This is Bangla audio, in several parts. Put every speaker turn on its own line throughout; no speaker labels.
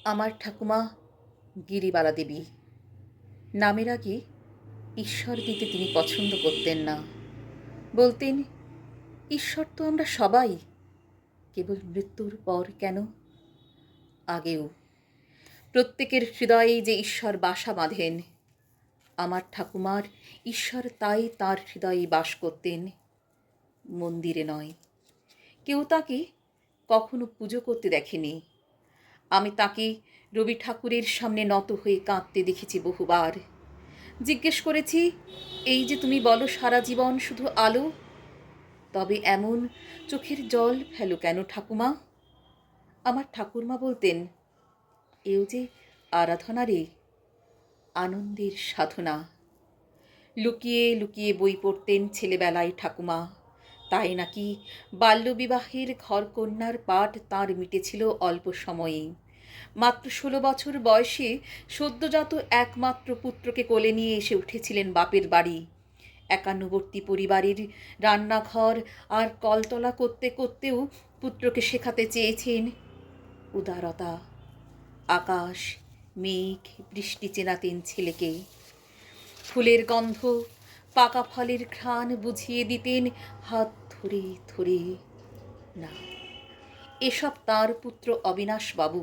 আমার ঠাকুমা গিরিবালা দেবী। নামের আগে ঈশ্বর দিতে তিনি পছন্দ করতেন না। বলতেন, ঈশ্বর তো আমরা সবাই, কেবল মৃত্যুর পর কেন? আগেও প্রত্যেকের হৃদয়ে যে ঈশ্বর বাসা বাঁধেন, আমার ঠাকুমার ঈশ্বর তাই তার হৃদয়ে বাস করতেন, মন্দিরে নয়। কেউ তাকে কখনো পুজো করতে দেখেনি। আমি তাকে রবি ঠাকুরের সামনে নত হয়ে কাঁদতে দেখেছি বহুবার। জিজ্ঞেস করেছি, এই যে তুমি বলো সারা জীবন শুধু আলো, তবে এমন চোখের জল ফেলো কেন ঠাকুমা? আমার ঠাকুরমা বলতেন, এও যে আরাধনা রে, আনন্দের সাধনা। লুকিয়ে লুকিয়ে বই পড়তেন ছেলেবেলায় ঠাকুমা। তাই নাকি বাল্যবিবাহের ঘরকন্যার পাঠ তাঁর মিটেছিল অল্প সময়েই। মাত্র 16 বছর বয়সে সদ্যজাত একমাত্র পুত্রকে কোলে নিয়ে এসে উঠেছিলেন বাপের বাড়ি। একান্নবর্তী পরিবারের রান্নাঘর আর কলতলা করতে করতেও পুত্রকে শেখাতে চেয়েছেন উদারতা। আকাশ, মেঘ, বৃষ্টি চেনাতেন ছেলেকে। ফুলের গন্ধ, পাকা ফলের ঘ্রাণ বুঝিয়ে দিতেন হাত ধরে ধরে। না, এসব তাঁর পুত্র অবিনাশবাবু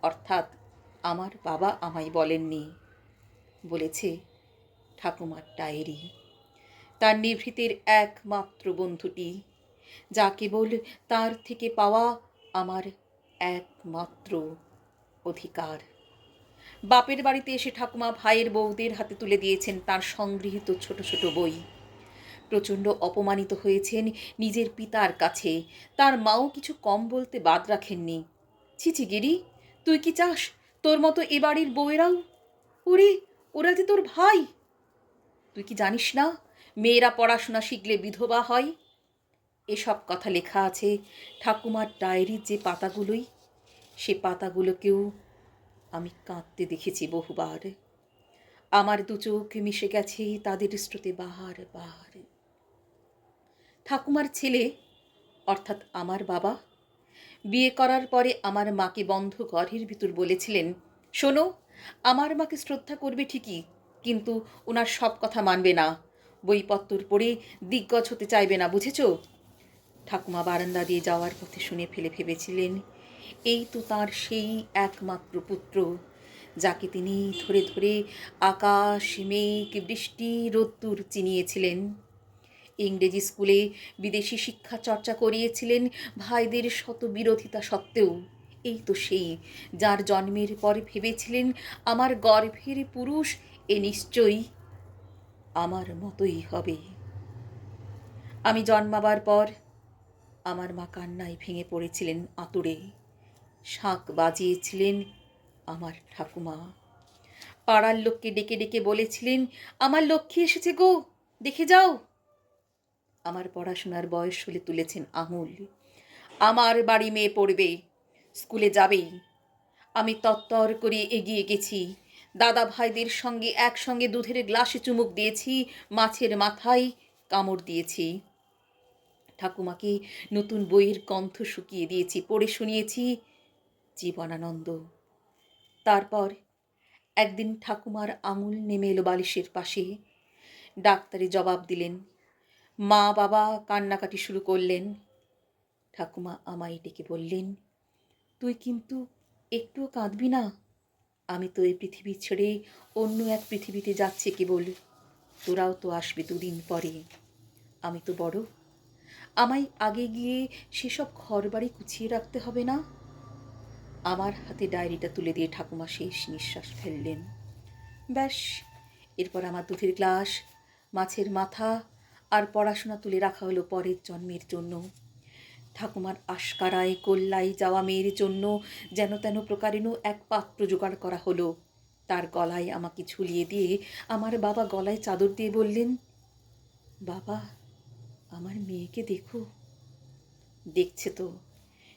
অর্থাৎ আমার বাবা আমায় বলেননি। বলেছে ঠাকুমার ডায়েরি, তার নিভৃতের একমাত্র বন্ধুটি, যা কেবল তার থেকে পাওয়া আমার একমাত্র অধিকার। বাপের বাড়িতে এসে ঠাকুমা ভাইয়ের বউদের হাতে তুলে দিয়েছেন তার সংগৃহীত ছোট ছোট বই। প্রচণ্ড অপমানিত হয়েছেন নিজের পিতার কাছে। তার মাও কিছু কম বলতে বাদ রাখেননি। ছিছি গিরি, তুই কি চাস তোর মতো এ বাড়ির বউয়েরাও? ওরে, ওরা যে তোর ভাই। তুই কি জানিস না মেয়েরা পড়াশোনা শিখলে বিধবা হয়? এসব কথা লেখা আছে ঠাকুমার ডায়েরির যে পাতাগুলোই, সে পাতাগুলোকেও আমি কাঁদতে দেখেছি বহুবার। আমার দু চোখ মিশে গেছে তাদের স্রোতে বার বার। ঠাকুমার ছেলে অর্থাৎ আমার বাবা বিয়ে করার পরে আমার মাকে বন্ধ ঘরের ভিতর বলেছিলেন, শোনো, আমার মাকে শ্রদ্ধা করবে ঠিকই, কিন্তু ওনার সব কথা মানবে না, বইপত্তর পড়ে দিগ্গজ হতে চাইবে না, বুঝেছ? ঠাকুমা বারান্দা দিয়ে যাওয়ার পথে শুনে ফেলে ভেবেছিলেন, এই তো তার সেই একমাত্র পুত্র, যাকে তিনি ধরে ধরে আকাশ, মেঘ, বৃষ্টি, রোদ্দুর চিনিয়েছিলেন। ইংরেজি স্কুলে বিদেশি শিক্ষা চর্চা করিয়েছিলেন ভাইদের শত বিরোধিতা সত্ত্বেও। এই তো সেই, যার জন্মের পরে ভেবেছিলেন আমার গর্ভের পুরুষ এ নিশ্চয়ই আমার মতোই হবে। আমি জন্মাবার পর আমার মা কান্নায় ভেঙে পড়েছিলেন আতুরে। শাঁখ বাজিয়েছিলেন আমার ঠাকুমা। পাড়ার লোককে ডেকে ডেকে বলেছিলেন, আমার লক্ষ্মী এসেছে গো, দেখে যাও। আমার পড়াশোনার বয়স হলে তুলেছেন আঙুল। আমার বাড়ি মেয়ে পড়বে, স্কুলে যাবেই। আমি তত্তর করে এগিয়ে গেছি। দাদা ভাইদের সঙ্গে একসঙ্গে দুধের গ্লাসে চুমুক দিয়েছি, মাছের মাথায় কামড় দিয়েছি। ঠাকুমাকে নতুন বইয়ের গন্ধ শুকিয়ে দিয়েছি, পড়ে শুনিয়েছি জীবনানন্দ। তারপর একদিন ঠাকুমার আঙুল নেমে এলো বালিশের পাশে। ডাক্তারি জবাব দিলেন। মা বাবা কান্নাকাটি শুরু করলেন। ঠাকুমা আমায় ডেকে বললেন, তুই কিন্তু একটুও কাঁদবি না। আমি তো এই পৃথিবী ছেড়ে অন্য এক পৃথিবীতে যাচ্ছি কেবল, তোরাও তো আসবি দুদিন পরে। আমি তো বড়, আমায় আগে গিয়ে সেসব ঘরবাড়ি গুছিয়ে রাখতে হবে না? আমার হাতে ডায়েরিটা তুলে দিয়ে ঠাকুমা শেষ নিঃশ্বাস ফেললেন। ব্যাস, এরপর আমার দুধের গ্লাস, মাছের মাথা আর পড়াশোনা তুলে রাখা হলো পরের জন্মের জন্য। ঠাকুমার আশকারায় কল্যায় যাওয়া মেয়ের জন্য যেন তেন প্রকারেণ এক পাত্র জোগাড় করা হলো। তার গলায় আমাকে ঝুলিয়ে দিয়ে আমার বাবা গলায় চাদর দিয়ে বললেন, বাবা, আমার মেয়েকে দেখো। দেখছে তো,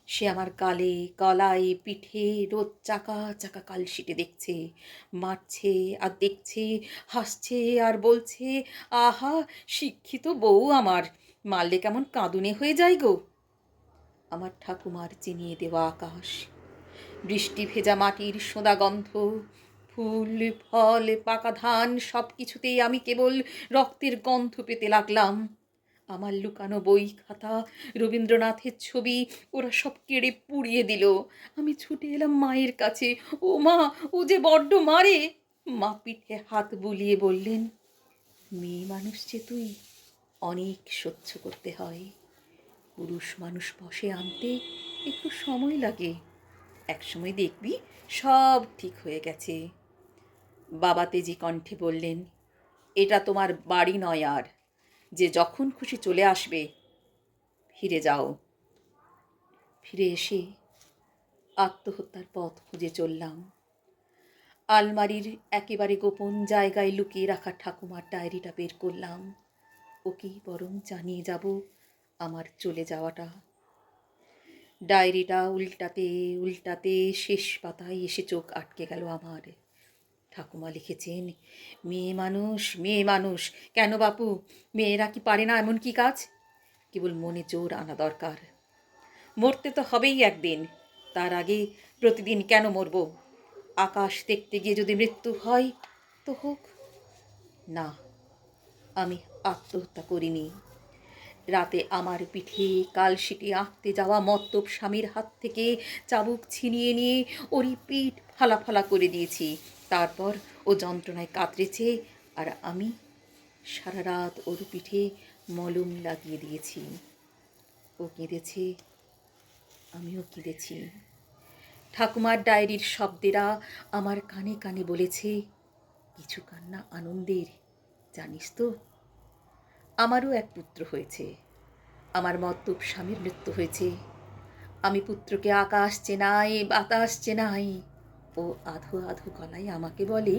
সে আমার গালে, গলায়, পিঠে রোজ চাকা চাকা কালশিটে দেখছে, মারছে আর দেখছে, হাসছে আর বলছে, আহা, শিক্ষিত বউ আমার, মারলে কেমন কাঁদুনে হয়ে যায় গো। আমার ঠাকুমার চিনিয়ে দেওয়া আকাশ, বৃষ্টি ভেজা মাটির সোঁদা গন্ধ, ফুল ফল পাকা ধান সব কিছুতেই আমি কেবল রক্তের গন্ধ পেতে লাগলাম। আমার লুকানো বই খাতা, রবীন্দ্রনাথের ছবি ওরা সব কেড়ে পুড়িয়ে দিল। আমি ছুটে এলাম মায়ের কাছে। ও মা, ও যে বড্ড মারে। মা পিঠে হাত বুলিয়ে বললেন, মেয়ে মানুষ যে তুই, অনেক সহ্য করতে হয়। পুরুষ মানুষ বশে আনতে একটু সময় লাগে, একসময় দেখবি সব ঠিক হয়ে গেছে। বাবা তেজি কণ্ঠে বললেন, এটা তোমার বাড়ি নয় আর, যে যখন খুশি চলে আসবে। ফিরে যাও। ফিরে এসে আত্মহত্যার পথ খুঁজে চললাম। আলমারির একেবারে গোপন জায়গায় লুকিয়ে রাখা ঠাকুমার ডায়েরিটা বের করলাম। ওকেই বরং জানিয়ে যাব আমার চলে যাওয়াটা। ডায়েরিটা উল্টাতে উল্টাতে শেষ পাতায় এসে চোখ আটকে গেল আমার। ঠাকুমা লিখেছেন, মেয়ে মানুষ, মেয়ে মানুষ। কেন বাপু, মেয়েরা কি পারে না এমন কি কাজ? কেবল মনে জোর আনা দরকার। মরতে তো হবেই একদিন, তার আগে প্রতিদিন কেন মরব? আকাশ দেখতে গিয়ে যদি মৃত্যু হয় তো হোক। না, আমি আত্মহত্যা করিনি। রাতে আমার পিঠে কালশিটে আঁকতে যাওয়া মত্তব স্বামীর হাত থেকে চাবুক ছিনিয়ে নিয়ে ওরই পিঠ ফালা ফালা করে দিয়েছি। তারপর ও যন্ত্রণায় কাতরেছে, আর আমি সারা রাত ওর পিঠে মলম লাগিয়ে দিয়েছি। ও কেঁদেছে, আমিও কেঁদেছি। ঠাকুমার ডায়েরির শব্দেরা আমার কানে কানে বলেছে, কিছু কান্না আনন্দের, জানিস তো। আমারও এক পুত্র হয়েছে, আমার মদ্যপ স্বামীর মৃত্যু হয়েছে। আমি পুত্রকে আকাশ চেনাই, বাতাস চেনাই। ও আধো আধো গলায় আমাকে বলে,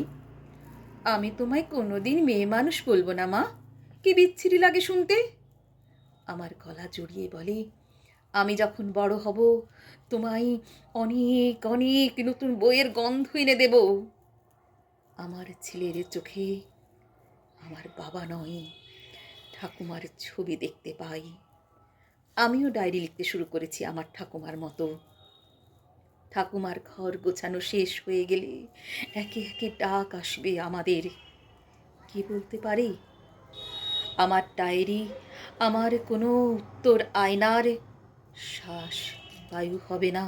আমি তোমায় কোনোদিন মেয়ে মানুষ বলবো না মা, কি বিচ্ছিরি লাগে শুনতে। আমার গলা জড়িয়ে বলে, আমি যখন বড় হব তোমায় অনেক অনেক নতুন বইয়ের গন্ধ এনে দেব। আমার ছেলের চোখে আমার বাবা নয়, ঠাকুমার ছবি দেখতে পাই। আমিও ডায়েরি লিখতে শুরু করেছি আমার ঠাকুমার মতো। ঠাকুমার ঘর গোছানো শেষ হয়ে গেলে একে একে ডাক আসবে আমাদের। কে বলতে পারে, আমার ডায়েরি আমার কোনো উত্তর আয়নার শ্বাস বায়ু হবে না।